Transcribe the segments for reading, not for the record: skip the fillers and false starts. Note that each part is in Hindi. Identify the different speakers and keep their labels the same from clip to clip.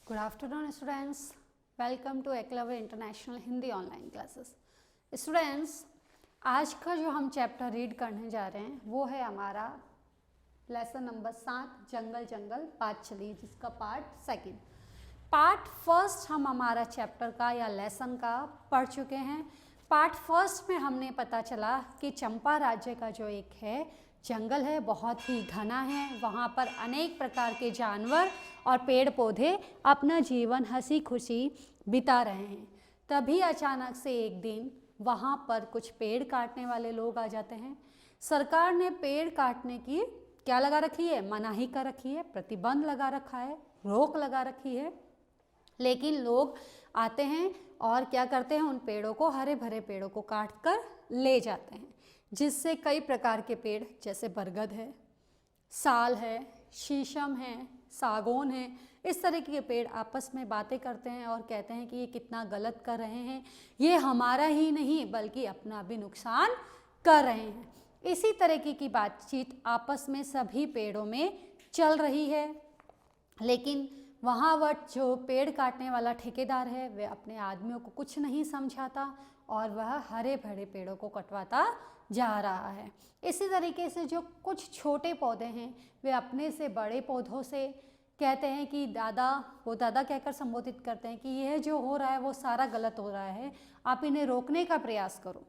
Speaker 1: Good afternoon students. Welcome to Eklavya international Hindi online classes. Students, आज का जो हम चैप्टर रीड करने जा रहे हैं वो है हमारा लेसन नंबर 7 जंगल जंगल बात चली, जिसका पार्ट सेकंड. पार्ट फर्स्ट हम हमारा चैप्टर का या लेसन का पढ़ चुके हैं. पार्ट फर्स्ट में हमने पता चला कि चंपा राज्य का जो एक है जंगल है बहुत ही घना है, वहाँ पर अनेक प्रकार के जानवर और पेड़ पौधे अपना जीवन हंसी खुशी बिता रहे हैं. तभी अचानक से एक दिन वहाँ पर कुछ पेड़ काटने वाले लोग आ जाते हैं. सरकार ने पेड़ काटने की क्या लगा रखी है, मनाही कर रखी है, प्रतिबंध लगा रखा है, रोक लगा रखी है. लेकिन लोग आते हैं और क्या करते हैं, उन पेड़ों को, हरे भरे पेड़ों को काट कर ले जाते हैं, जिससे कई प्रकार के पेड़ जैसे बरगद है, साल है, शीशम है, सागौन है, इस तरीके के पेड़ आपस में बातें करते हैं और कहते हैं कि ये कितना गलत कर रहे हैं, ये हमारा ही नहीं बल्कि अपना भी नुकसान कर रहे हैं. इसी तरीके की बातचीत आपस में सभी पेड़ों में चल रही है. लेकिन वहाँ वह जो पेड़ काटने वाला ठेकेदार है वह अपने आदमियों को कुछ नहीं समझाता और वह हरे भरे पेड़ों को कटवाता जा रहा है. इसी तरीके से जो कुछ छोटे पौधे हैं वे अपने से बड़े पौधों से कहते हैं कि दादा, वो दादा कहकर संबोधित करते हैं कि यह जो हो रहा है वो सारा गलत हो रहा है, आप इन्हें रोकने का प्रयास करो.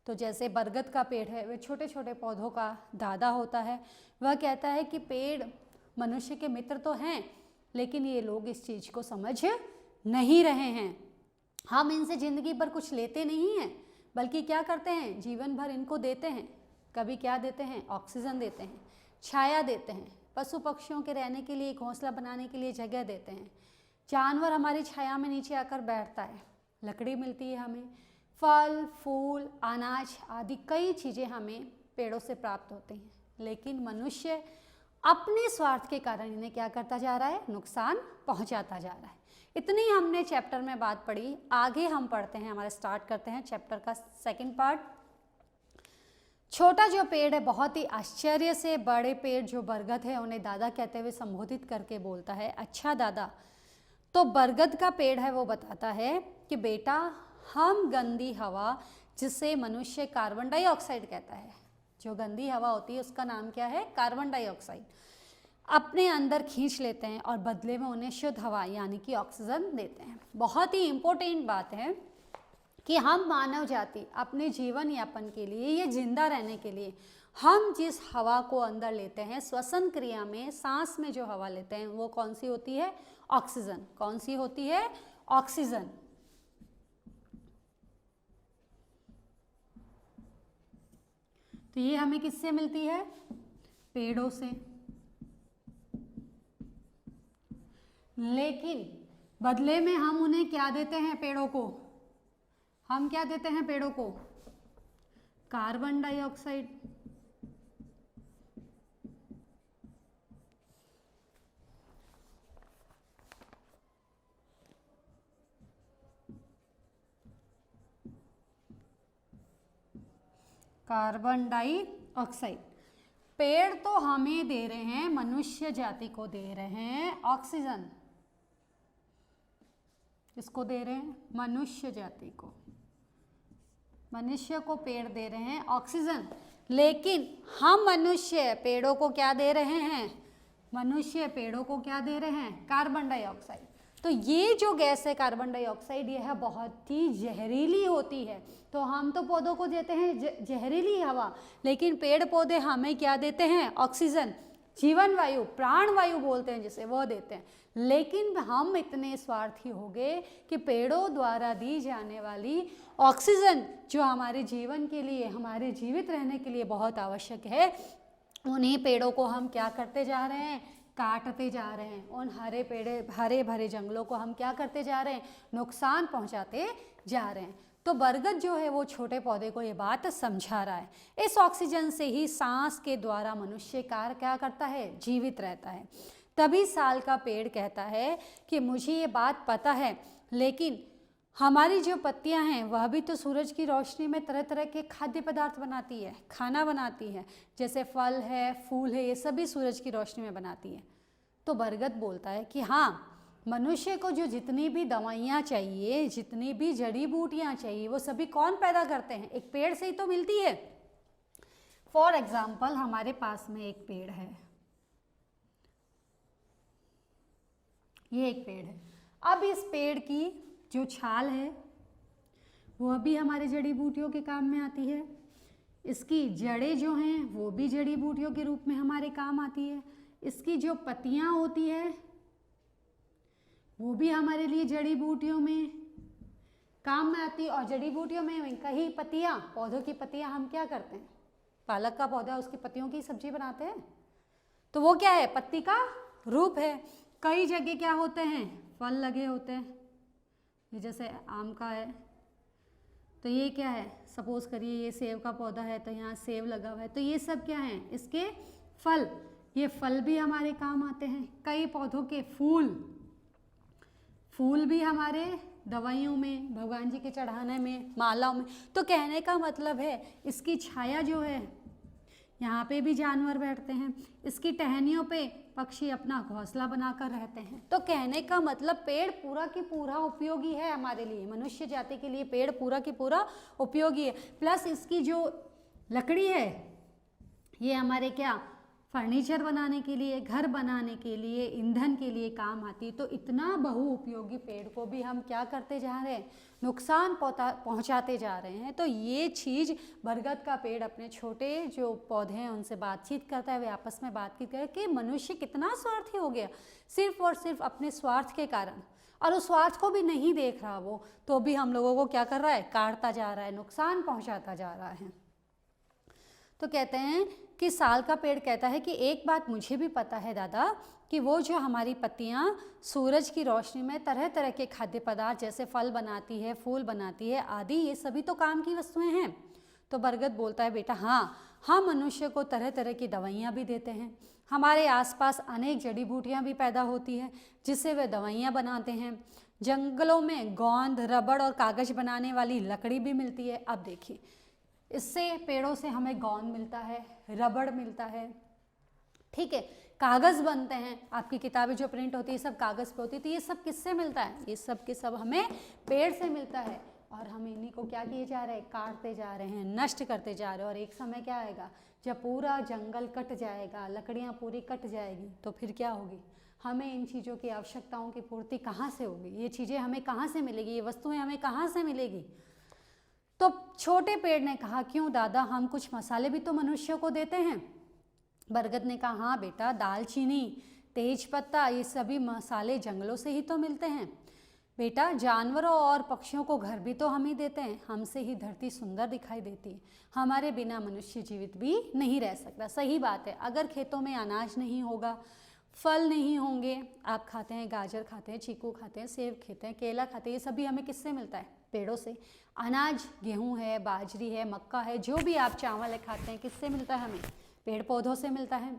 Speaker 1: तो जैसे बरगद का पेड़ है वह छोटे छोटे पौधों का दादा होता है. वह कहता है कि पेड़ मनुष्य के मित्र तो हैं, लेकिन ये लोग इस चीज़ को समझ नहीं रहे हैं. हम इनसे ज़िंदगी भर कुछ लेते नहीं हैं, बल्कि क्या करते हैं, जीवन भर इनको देते हैं. कभी क्या देते हैं, ऑक्सीजन देते हैं, छाया देते हैं, पशु पक्षियों के रहने के लिए, घोंसला बनाने के लिए जगह देते हैं. जानवर हमारी छाया में नीचे आकर बैठता है, लकड़ी मिलती है हमें, फल फूल अनाज आदि कई चीज़ें हमें पेड़ों से प्राप्त होती हैं. लेकिन मनुष्य अपने स्वार्थ के कारण इन्हें क्या करता जा रहा है, नुकसान पहुंचाता जा रहा है. इतनी हमने चैप्टर में बात पढ़ी. आगे हम पढ़ते हैं, हमारे स्टार्ट करते हैं चैप्टर का सेकंड पार्ट. छोटा जो पेड़ है बहुत ही आश्चर्य से बड़े पेड़ जो बरगद है उन्हें दादा कहते हुए संबोधित करके बोलता है, अच्छा दादा. तो बरगद का पेड़ है वो बताता है कि बेटा, हम गंदी हवा, जिसे मनुष्य कार्बन डाइऑक्साइड कहता है, जो गंदी हवा होती है उसका नाम क्या है, कार्बन डाइऑक्साइड, अपने अंदर खींच लेते हैं और बदले में उन्हें शुद्ध हवा यानी कि ऑक्सीजन देते हैं. बहुत ही इम्पोर्टेंट बात है कि हम मानव जाति अपने जीवन यापन के लिए, ये जिंदा रहने के लिए, हम जिस हवा को अंदर लेते हैं, श्वसन क्रिया में सांस में जो हवा लेते हैं वो कौन सी होती है, ऑक्सीजन. कौन सी होती है, ऑक्सीजन. तो ये हमें किससे मिलती है, पेड़ों से. लेकिन बदले में हम उन्हें क्या देते हैं, पेड़ों को, हम क्या देते हैं पेड़ों को, कार्बन डाइऑक्साइड. Carbon dioxide. पेड़ तो हमें दे रहे हैं, मनुष्य जाति को दे रहे हैं ऑक्सीजन. किसको दे रहे हैं, मनुष्य जाति को. मनुष्य को पेड़ दे रहे हैं ऑक्सीजन. लेकिन हम मनुष्य पेड़ों को क्या दे रहे हैं, मनुष्य पेड़ों को क्या दे रहे हैं, कार्बन डाइऑक्साइड. तो ये जो गैस है कार्बन डाइऑक्साइड, यह बहुत ही जहरीली होती है. तो हम तो पौधों को देते हैं जहरीली हवा, लेकिन पेड़ पौधे हमें क्या देते हैं, ऑक्सीजन, जीवन वायु, प्राण वायु बोलते हैं जिसे, वो देते हैं. लेकिन हम इतने स्वार्थी हो गए कि पेड़ों द्वारा दी जाने वाली ऑक्सीजन जो हमारे जीवन के लिए, हमारे जीवित रहने के लिए बहुत आवश्यक है, उन्हीं पेड़ों को हम क्या करते जा रहे हैं, काटते जा रहे हैं. उन हरे भरे जंगलों को हम क्या करते जा रहे हैं, नुकसान पहुंचाते जा रहे हैं. तो बरगद जो है वो छोटे पौधे को ये बात समझा रहा है. इस ऑक्सीजन से ही सांस के द्वारा मनुष्य क्या करता है, जीवित रहता है. तभी साल का पेड़ कहता है कि मुझे ये बात पता है, लेकिन हमारी जो पत्तियां हैं वह भी तो सूरज की रोशनी में तरह तरह के खाद्य पदार्थ बनाती है, खाना बनाती है, जैसे फल है, फूल है, ये सभी सूरज की रोशनी में बनाती है. तो बरगद बोलता है कि हाँ, मनुष्य को जो जितनी भी दवाइयाँ चाहिए, जितनी भी जड़ी बूटियाँ चाहिए, वो सभी कौन पैदा करते हैं? एक पेड़ से ही तो मिलती है। फॉर एग्जाम्पल हमारे पास में एक पेड़ है, ये एक पेड़ है। अब इस पेड़ की जो छाल है वो भी हमारे जड़ी बूटियों के काम में आती है। इसकी जड़ें जो हैं वो भी जड़ी बूटियों के रूप में हमारे काम आती है। इसकी जो पत्तियाँ होती है वो भी हमारे लिए जड़ी बूटियों में काम में आती है। और जड़ी बूटियों में कई पत्तियाँ, पौधों की पत्तियाँ हम क्या करते हैं? पालक का पौधा, उसकी पत्तियों की सब्जी बनाते हैं, तो वो क्या है? पत्ती का रूप है। कई जगह क्या होते हैं? फल लगे होते हैं। ये जैसे आम का है तो ये क्या है? सपोज करिए ये सेब का पौधा है तो यहाँ सेब लगा हुआ है, तो ये सब क्या है? इसके फल। ये फल भी हमारे काम आते हैं। कई पौधों के फूल भी हमारे दवाइयों में, भगवान जी के चढ़ाने में, मालाओं में। तो कहने का मतलब है इसकी छाया जो है, यहाँ पे भी जानवर बैठते हैं, इसकी टहनियों पे पक्षी अपना घोंसला बनाकर रहते हैं। तो कहने का मतलब पेड़ पूरा की पूरा उपयोगी है हमारे लिए, मनुष्य जाति के लिए पेड़ पूरा की पूरा उपयोगी है। प्लस इसकी जो लकड़ी है ये हमारे क्या, फर्नीचर बनाने के लिए, घर बनाने के लिए, ईंधन के लिए काम आती है। तो इतना बहुउपयोगी पेड़ को भी हम क्या करते जा रहे हैं? नुकसान पहुंचाते जा रहे हैं। तो ये चीज़ बरगद का पेड़ अपने छोटे जो पौधे हैं उनसे बातचीत करता है, वे आपस में बातचीत करते कि मनुष्य कितना स्वार्थी हो गया, सिर्फ और सिर्फ अपने स्वार्थ के कारण। और उस स्वार्थ को भी नहीं देख रहा वो, तो भी हम लोगों को क्या कर रहा है? काटता जा रहा है, नुकसान पहुँचाता जा रहा है। तो कहते हैं कि साल का पेड़ कहता है कि एक बात मुझे भी पता है दादा, कि वो जो हमारी पत्तियाँ सूरज की रोशनी में तरह तरह के खाद्य पदार्थ जैसे फल बनाती है, फूल बनाती है आदि, ये सभी तो काम की वस्तुएं हैं। तो बरगद बोलता है बेटा हाँ, हम मनुष्य को तरह तरह की दवाइयाँ भी देते हैं। हमारे आसपास अनेक जड़ी बूटियाँ भी पैदा होती हैं जिससे वे दवाइयाँ बनाते हैं। जंगलों में गोंद, रबड़ और कागज़ बनाने वाली लकड़ी भी मिलती है। अब देखिए, इससे पेड़ों से हमें गोंद मिलता है, रबड़ मिलता है, ठीक है, कागज़ बनते हैं, आपकी किताबें जो प्रिंट होती है सब कागज़ पे होती है। तो ये सब किससे मिलता है? ये सब के सब हमें पेड़ से मिलता है। और हम इन्हीं को क्या किए जा रहे हैं? काटते जा रहे हैं, नष्ट करते जा रहे हैं। और एक समय क्या आएगा जब पूरा जंगल कट जाएगा, लकड़ियाँ पूरी कट जाएगी, तो फिर क्या होगी? हमें इन चीज़ों की आवश्यकताओं की पूर्ति कहाँ से होगी? ये चीज़ें हमें कहाँ से मिलेगी? ये वस्तुएँ हमें कहाँ से मिलेगी? तो छोटे पेड़ ने कहा क्यों दादा, हम कुछ मसाले भी तो मनुष्य को देते हैं। बरगद ने कहा हाँ बेटा, दालचीनी, तेज पत्ता, ये सभी मसाले जंगलों से ही तो मिलते हैं। बेटा जानवरों और पक्षियों को घर भी तो हम ही देते हैं, हमसे ही धरती सुंदर दिखाई देती है। हमारे बिना मनुष्य जीवित भी नहीं रह सकता। सही बात है, अगर खेतों में अनाज नहीं होगा, फल नहीं होंगे, आप खाते हैं गाजर खाते हैं, चीकू खाते हैं, सेब खाते हैं, केला खाते हैं, ये सभी हमें किससे मिलता है? पेड़ों से। अनाज गेहूं है, बाजरी है, मक्का है, जो भी आप चावल है खाते हैं, किससे मिलता है हमें? पेड़ पौधों से मिलता है,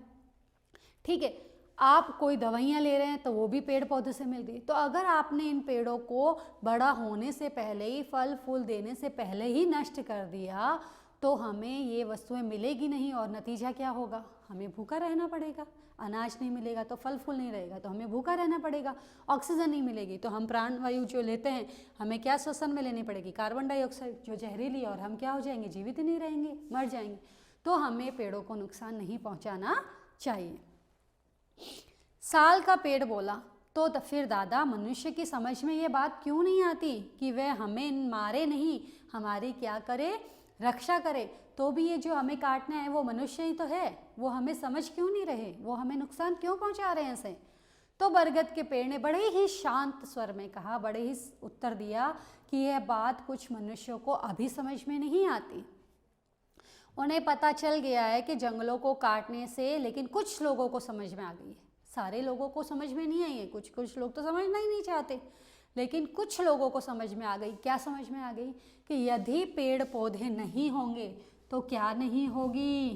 Speaker 1: ठीक है। आप कोई दवाइयाँ ले रहे हैं तो वो भी पेड़ पौधे से मिल रही है। तो अगर आपने इन पेड़ों को बड़ा होने से पहले ही, फल फूल देने से पहले ही नष्ट कर दिया तो हमें ये वस्तुएं मिलेगी नहीं। और नतीजा क्या होगा? हमें भूखा रहना पड़ेगा। अनाज नहीं मिलेगा तो फल फूल नहीं रहेगा तो हमें भूखा रहना पड़ेगा। ऑक्सीजन नहीं मिलेगी तो हम प्राणवायु जो लेते हैं हमें क्या श्वसन में लेनी पड़ेगी? कार्बन डाइऑक्साइड, जो जहरीली, और हम क्या हो जाएंगे? जीवित ही नहीं रहेंगे, मर जाएंगे। तो हमें पेड़ों को नुकसान नहीं पहुंचाना चाहिए। साल का पेड़ बोला तो फिर दादा मनुष्य की समझ में ये बात क्यों नहीं आती कि वह हमें मारे नहीं, हमारी क्या करे? रक्षा करे। तो भी ये जो हमें काटना है वो मनुष्य ही तो है, वो हमें समझ क्यों नहीं रहे? वो हमें नुकसान क्यों पहुंचा रहे हैं इसे? तो बरगद के पेड़ ने बड़े ही शांत स्वर में कहा, बड़े ही उत्तर दिया कि यह बात कुछ मनुष्यों को अभी समझ में नहीं आती। उन्हें पता चल गया है कि जंगलों को काटने से, लेकिन कुछ लोगों को समझ में आ गई है। सारे लोगों को समझ में नहीं आई है, कुछ लोग तो समझना ही नहीं चाहते, लेकिन कुछ लोगों को समझ में आ गई। क्या समझ में आ गई? कि यदि पेड़ पौधे नहीं होंगे तो क्या नहीं होगी?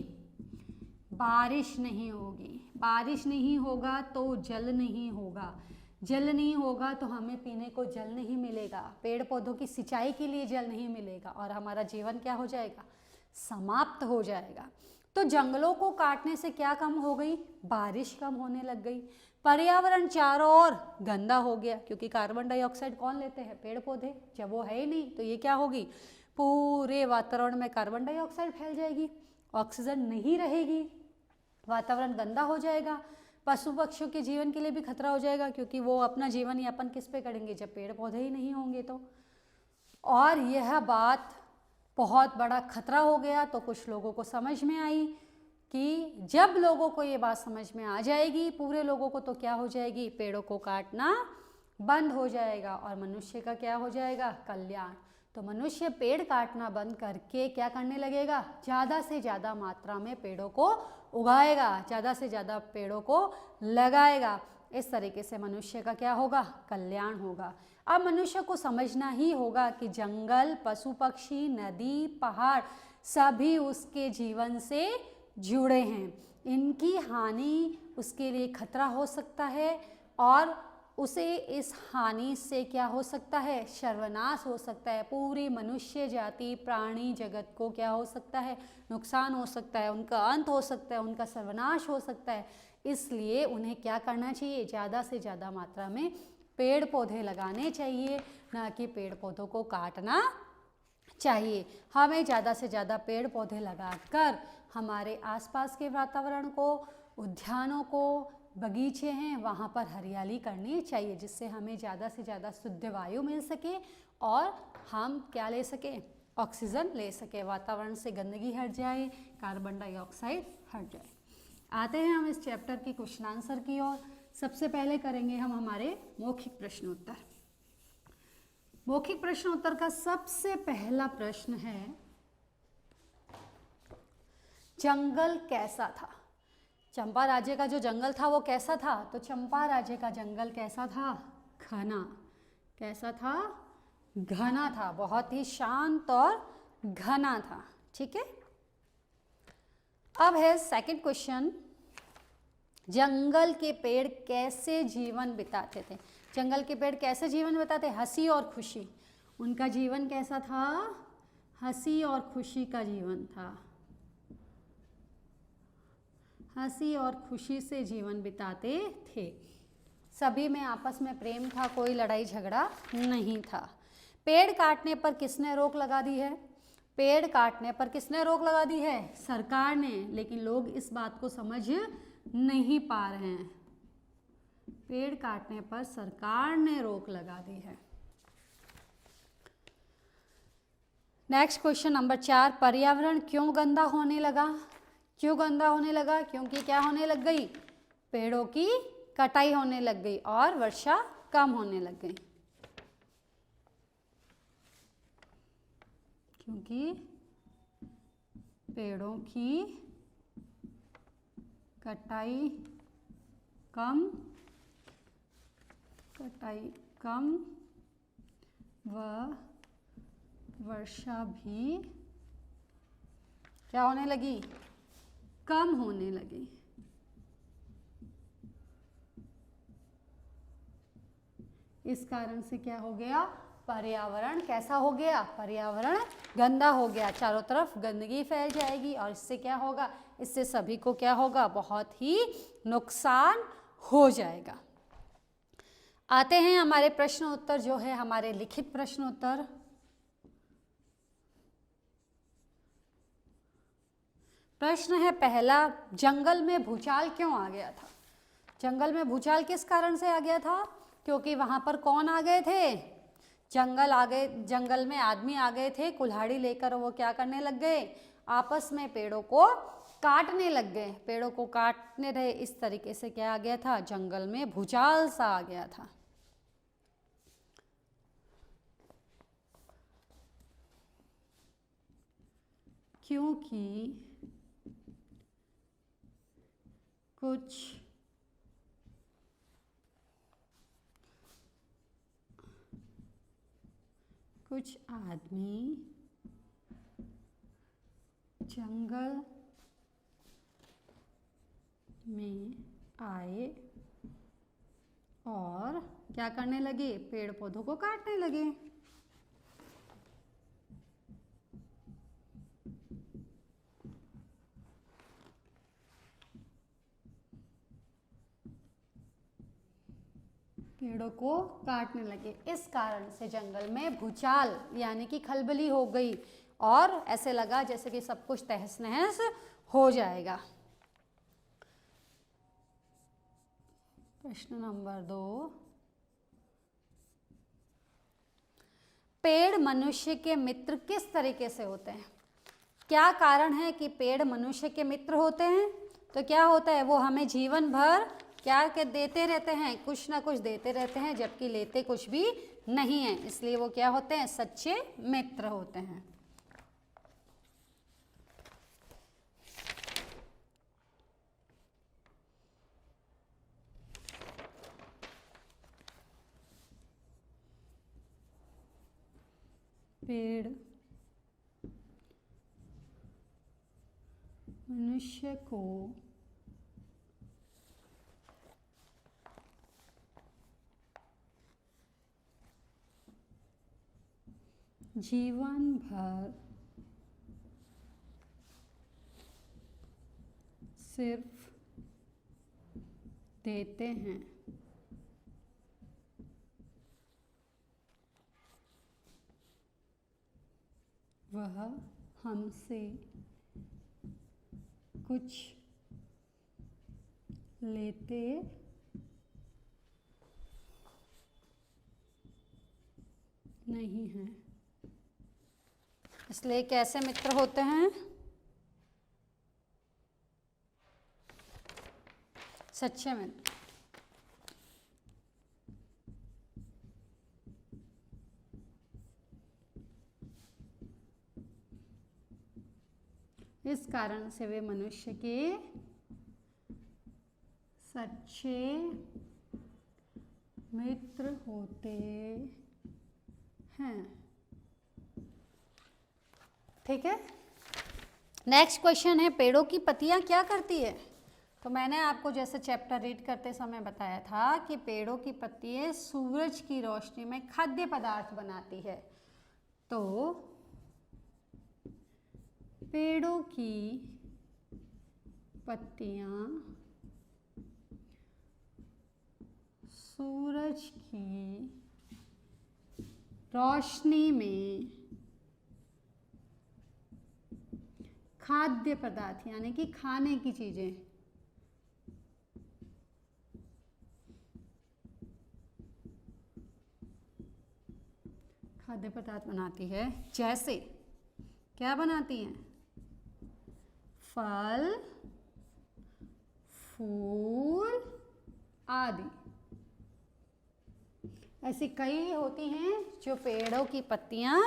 Speaker 1: बारिश नहीं होगी। बारिश नहीं होगा तो जल नहीं होगा। जल नहीं होगा तो हमें पीने को जल नहीं मिलेगा। पेड़ पौधों की सिंचाई के लिए जल नहीं मिलेगा और हमारा जीवन क्या हो जाएगा? समाप्त हो जाएगा। तो जंगलों को काटने से क्या कम हो गई? बारिश कम होने लग गई। पर्यावरण चारों ओर गंदा हो गया, क्योंकि कार्बन डाइऑक्साइड कौन लेते हैं? पेड़ पौधे। जब वो है ही नहीं तो ये क्या होगी? पूरे वातावरण में कार्बन डाइऑक्साइड फैल जाएगी, ऑक्सीजन नहीं रहेगी, वातावरण गंदा हो जाएगा, पशु पक्षियों के जीवन के लिए भी खतरा हो जाएगा, क्योंकि वो अपना जीवन यापन किस पे करेंगे जब पेड़ पौधे ही नहीं होंगे तो। और यह बात बहुत बड़ा खतरा हो गया तो कुछ लोगों को समझ में आई कि जब लोगों को ये बात समझ में आ जाएगी, पूरे लोगों को, तो क्या हो जाएगी? पेड़ों को काटना बंद हो जाएगा और मनुष्य का क्या हो जाएगा? कल्याण। तो मनुष्य पेड़ काटना बंद करके क्या करने लगेगा? ज़्यादा से ज़्यादा मात्रा में पेड़ों को उगाएगा, ज़्यादा से ज़्यादा पेड़ों को लगाएगा। इस तरीके से मनुष्य का क्या होगा? कल्याण होगा। अब मनुष्य को समझना ही होगा कि जंगल, पशु पक्षी, नदी, पहाड़ सभी उसके जीवन से जुड़े हैं। इनकी हानि उसके लिए खतरा हो सकता है और उसे इस हानि से क्या हो सकता है? सर्वनाश हो सकता है। पूरी मनुष्य जाति, प्राणी जगत को क्या हो सकता है? नुकसान हो सकता है, उनका अंत हो सकता है, उनका सर्वनाश हो सकता है। इसलिए उन्हें क्या करना चाहिए? ज़्यादा से ज़्यादा मात्रा में पेड़ पौधे लगाने चाहिए, ना कि पेड़ पौधों को काटना चाहिए। हमें ज़्यादा से ज़्यादा पेड़ पौधे लगाकर हमारे आसपास के वातावरण को, उद्यानों को, बगीचे हैं वहाँ पर हरियाली करनी चाहिए, जिससे हमें ज़्यादा से ज़्यादा शुद्ध वायु मिल सके और हम क्या ले सकें? ऑक्सीजन ले सके, वातावरण से गंदगी हट जाए, कार्बन डाइऑक्साइड हट जाए। आते हैं हम इस चैप्टर की क्वेश्चन आंसर की ओर। सबसे पहले करेंगे हम हमारे मौखिक प्रश्नोत्तर। मौखिक प्रश्नोत्तर का सबसे पहला प्रश्न है, जंगल कैसा था? चंपा राज्य का जो जंगल था वो कैसा था? तो चंपा राज्य का जंगल कैसा था? घना। कैसा था? घना था, बहुत ही शांत और घना था। ठीक है। अब है सेकंड क्वेश्चन, जंगल के पेड़ कैसे जीवन बिताते थे? जंगल के पेड़ कैसे जीवन बिताते? हंसी और खुशी। उनका जीवन कैसा था? हंसी और खुशी का जीवन था। हंसी और खुशी से जीवन बिताते थे। सभी में आपस में प्रेम था, कोई लड़ाई झगड़ा नहीं था। पेड़ काटने पर किसने रोक लगा दी है? पेड़ काटने पर किसने रोक लगा दी है? सरकार ने। लेकिन लोग इस बात को समझ नहीं पा रहे हैं। पेड़ काटने पर सरकार ने रोक लगा दी है। नेक्स्ट क्वेश्चन नंबर 4, पर्यावरण क्यों गंदा होने लगा? क्यों गंदा होने लगा? क्योंकि क्या होने लग गई? पेड़ों की कटाई होने लग गई और वर्षा कम होने लग गई। क्योंकि पेड़ों की कटाई कम व वर्षा भी क्या होने लगी? कम होने लगी। इस कारण से क्या हो गया? पर्यावरण कैसा हो गया? पर्यावरण गंदा हो गया, चारों तरफ गंदगी फैल जाएगी और इससे क्या होगा? इससे सभी को क्या होगा? बहुत ही नुकसान हो जाएगा। आते हैं हमारे प्रश्न उत्तर, जो है हमारे लिखित प्रश्न उत्तर। प्रश्न है पहला, जंगल में भूचाल क्यों आ गया था? जंगल में भूचाल किस कारण से आ गया था? क्योंकि वहां पर कौन आ गए थे? जंगल में आदमी आ गए थे कुल्हाड़ी लेकर। वो क्या करने लग गए? आपस में पेड़ों को काटने लग गए। पेड़ों को काटने रहे, इस तरीके से क्या आ गया था? जंगल में भूचाल सा आ गया था। क्योंकि कुछ आदमी जंगल में आए और क्या करने लगे? पेड़ पौधों को काटने लगे। पेड़ों को काटने लगे। इस कारण से जंगल में भूचाल यानी कि खलबली हो गई और ऐसे लगा जैसे कि सब कुछ तहस नहस हो जाएगा। प्रश्न नंबर 2, पेड़ मनुष्य के मित्र किस तरीके से होते हैं? क्या कारण है कि पेड़ मनुष्य के मित्र होते हैं? तो क्या होता है, वो हमें जीवन भर क्या देते रहते हैं, कुछ ना कुछ देते रहते हैं, जबकि लेते कुछ भी नहीं है, इसलिए वो क्या होते हैं, सच्चे मित्र होते हैं। पेड़ मनुष्य को जीवन भर सिर्फ देते हैं, वह हमसे कुछ लेते नहीं हैं। इसलिए कैसे मित्र होते हैं? सच्चे मित्र। इस कारण से वे मनुष्य के सच्चे मित्र होते हैं। ठीक है, नेक्स्ट क्वेश्चन है, पेड़ों की पत्तियां क्या करती है? तो मैंने आपको जैसे चैप्टर रीड करते समय बताया था कि पेड़ों की पत्तियां सूरज की रोशनी में खाद्य पदार्थ बनाती है। तो पेड़ों की पत्तियां सूरज की रोशनी में खाद्य पदार्थ यानी कि खाने की चीजें खाद्य पदार्थ बनाती है। जैसे क्या बनाती हैं? फल, फूल आदि। ऐसी कई होती हैं जो पेड़ों की पत्तियां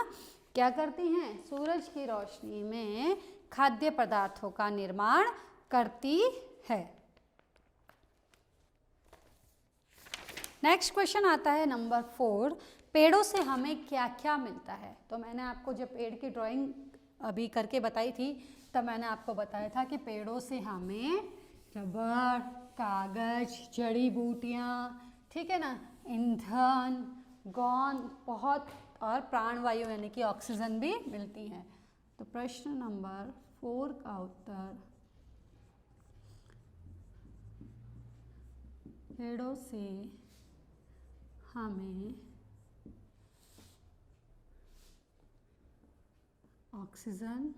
Speaker 1: क्या करती हैं? सूरज की रोशनी में खाद्य पदार्थों का निर्माण करती है। नेक्स्ट क्वेश्चन आता है नंबर 4, पेड़ों से हमें क्या क्या मिलता है? तो मैंने आपको जब पेड़ की ड्राइंग अभी करके बताई थी तब मैंने आपको बताया था कि पेड़ों से हमें रबर, कागज, जड़ी बूटियाँ, ठीक है ना, ईंधन, गोंद, बहुत और प्राणवायु यानी कि ऑक्सीजन भी मिलती है। तो प्रश्न नंबर 4 का उत्तर पेड़ों से हमें ऑक्सीजन,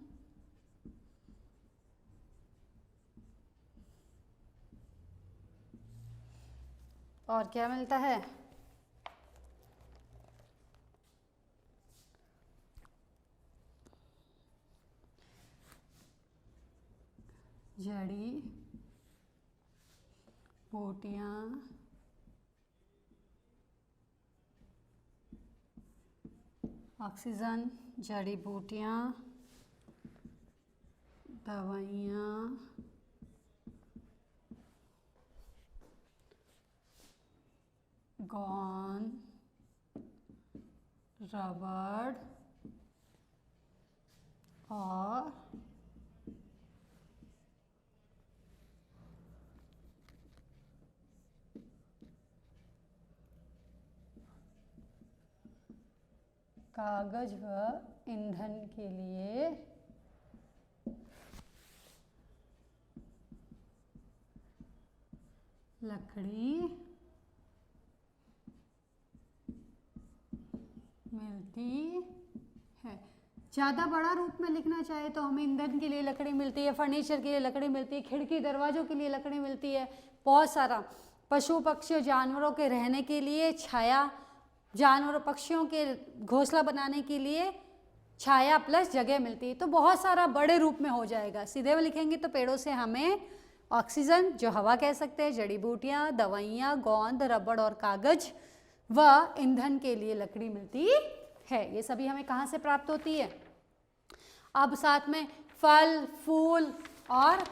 Speaker 1: और क्या मिलता है? जड़ी बूटियाँ, ऑक्सीजन, जड़ी बूटियाँ, दवाइयाँ, गोंद, रबड़ और कागज व ईंधन के लिए लकड़ी मिलती है। ज़्यादा बड़ा रूप में लिखना चाहे तो हमें ईंधन के लिए लकड़ी मिलती है, फर्नीचर के लिए लकड़ी मिलती है, खिड़की दरवाजों के लिए लकड़ी मिलती है, बहुत सारा। पशु पक्षी जानवरों के रहने के लिए छाया, जानवरों पक्षियों के घोंसला बनाने के लिए छाया प्लस जगह मिलती है। तो बहुत सारा बड़े रूप में हो जाएगा। सीधे में लिखेंगे तो पेड़ों से हमें ऑक्सीजन, जो हवा कह सकते हैं, जड़ी बूटियाँ, दवाइयाँ, गोंद, रबड़ और कागज व ईंधन के लिए लकड़ी मिलती है। ये सभी हमें कहाँ से प्राप्त होती है? अब साथ में फल फूल और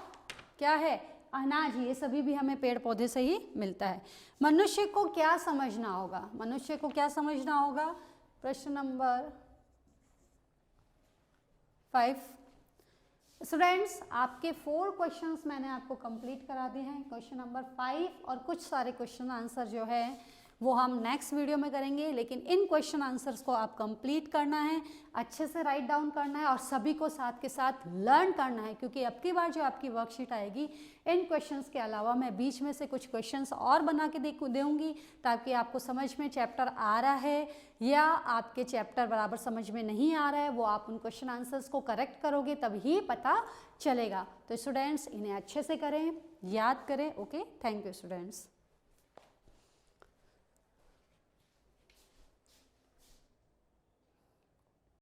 Speaker 1: क्या है, अनाज, ये सभी भी हमें पेड़ पौधे से ही मिलता है। मनुष्य को क्या समझना होगा? मनुष्य को क्या समझना होगा? प्रश्न नंबर 5। स्टूडेंट्स, आपके 4 क्वेश्चंस मैंने आपको कंप्लीट करा दिए हैं। क्वेश्चन नंबर 5 और कुछ सारे क्वेश्चन आंसर जो है वो हम नेक्स्ट वीडियो में करेंगे, लेकिन इन क्वेश्चन आंसर्स को आप कंप्लीट करना है, अच्छे से राइट डाउन करना है और सभी को साथ के साथ लर्न करना है, क्योंकि अब की बार जो आपकी वर्कशीट आएगी इन क्वेश्चंस के अलावा मैं बीच में से कुछ क्वेश्चंस और बना के दूंगी, ताकि आपको समझ में चैप्टर आ रहा है या आपके चैप्टर बराबर समझ में नहीं आ रहा है, वो आप उन क्वेश्चन आंसर्स को करेक्ट करोगे तभी पता चलेगा। तो स्टूडेंट्स, इन्हें अच्छे से करें, याद करें। Okay, thank you students.